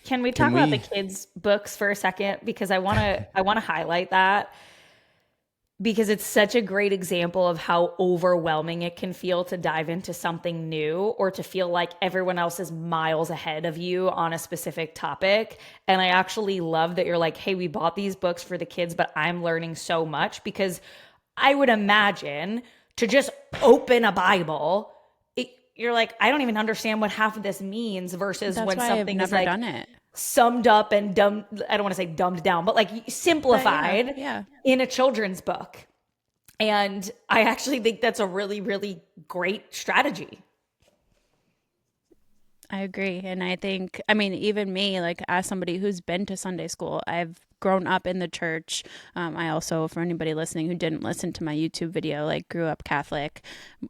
Can we talk Can about the we? kids' books for a second? Because I want to highlight that because it's such a great example of how overwhelming it can feel to dive into something new or to feel like everyone else is miles ahead of you on a specific topic. And I actually love that you're like, hey, we bought these books for the kids, but I'm learning so much because I would imagine to just open a Bible, you're like, I don't even understand what half of this means versus That's when why I've something is never like done it. summed up and dumbed, I don't want to say dumbed down, but like But yeah, simplified yeah. in a children's book. And I actually think that's a really, really great strategy. I agree. And I think, I mean, even me, like as somebody who's been to Sunday school, I've grown up in the church. I also, for anybody listening who didn't listen to my YouTube video, like grew up Catholic.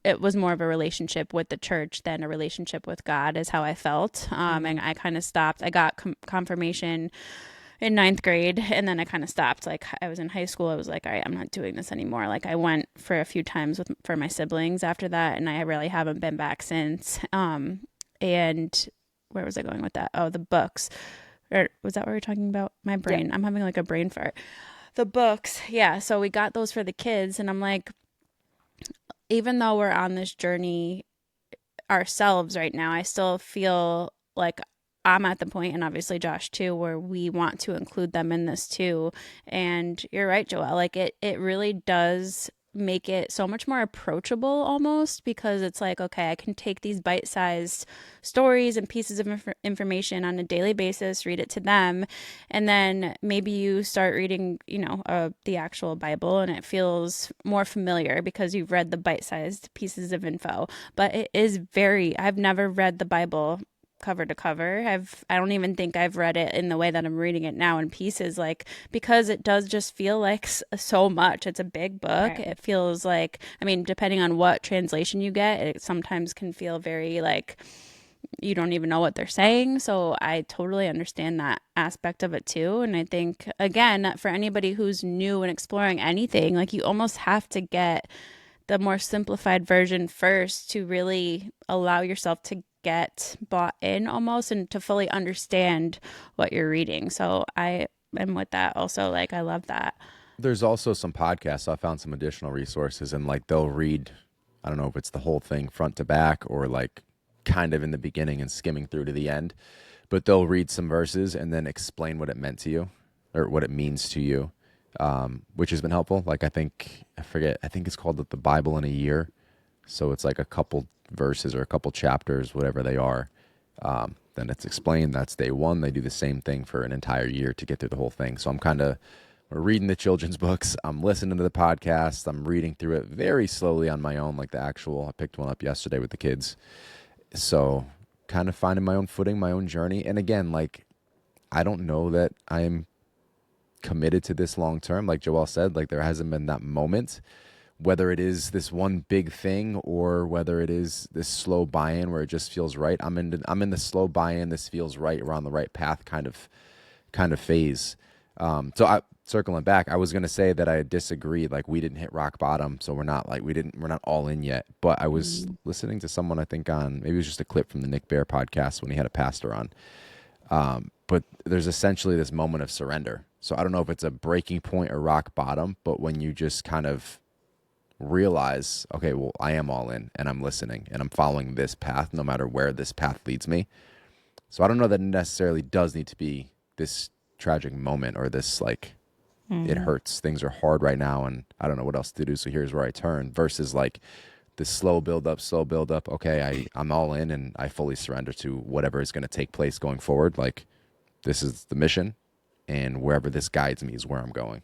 It was more of a relationship with the church than a relationship with God, is how I felt. And I kind of stopped. I got confirmation in ninth grade, and then I kind of stopped. Like I was in high school, I was like, all right, I'm not doing this anymore. Like I went for a few times for my siblings after that, and I really haven't been back since. And where was I going with that? Oh, the books. Or was that what we were talking about? My Yeah. brain. I'm having like a brain fart. The books. Yeah. So we got those for the kids. And I'm like, even though we're on this journey ourselves right now, I still feel like I'm at the point, and obviously Josh too, where we want to include them in this too. And you're right, Joelle. Like it really does make it so much more approachable almost, because it's like, okay, I can take these bite-sized stories and pieces of information on a daily basis, read it to them, and then maybe you start reading, the actual Bible, and it feels more familiar because you've read the bite-sized pieces of info. But it is I've never read the Bible cover to cover. I don't even think I've read it in the way that I'm reading it now in pieces, like, because it does just feel like so much. It's a big book. Right. It feels like, I mean, depending on what translation you get, it sometimes can feel very like you don't even know what they're saying. So I totally understand that aspect of it too. And I think, again, for anybody who's new and exploring anything, like you almost have to get the more simplified version first to really allow yourself to get bought in almost and to fully understand what you're reading. So I am with that also. Like, I love that. There's also some podcasts. I found some additional resources, and like they'll read, I don't know if it's the whole thing front to back or like kind of in the beginning and skimming through to the end, but they'll read some verses and then explain what it meant to you or what it means to you, which has been helpful. Like I forget, I think it's called the Bible in a Year. So it's like a couple verses or a couple chapters, whatever they are. Then it's explained. That's day one. They do the same thing for an entire year to get through the whole thing. So I'm kind of reading the children's books. I'm listening to the podcast. I'm reading through it very slowly on my own, like I picked one up yesterday with the kids. So kind of finding my own footing, my own journey. And again, like, I don't know that I'm committed to this long term. Like Joelle said, like there hasn't been that moment, whether it is this one big thing or whether it is this slow buy-in where it just feels right. I'm in the slow buy-in. This feels right. We're on the right path kind of phase. Circling back, I was going to say that I disagreed. Like we didn't hit rock bottom. So we're not all in yet, but I was listening to someone, I think maybe it was just a clip from the Nick Bear podcast when he had a pastor on. But there's essentially this moment of surrender. So I don't know if it's a breaking point or rock bottom, but when you just kind of realize, okay, well, I am all in and I'm listening and I'm following this path no matter where this path leads me. So I don't know that it necessarily does need to be this tragic moment or this like, it hurts. Things are hard right now and I don't know what else to do. So here's where I turn versus like this slow build up. Okay, I'm all in and I fully surrender to whatever is going to take place going forward. Like this is the mission and wherever this guides me is where I'm going.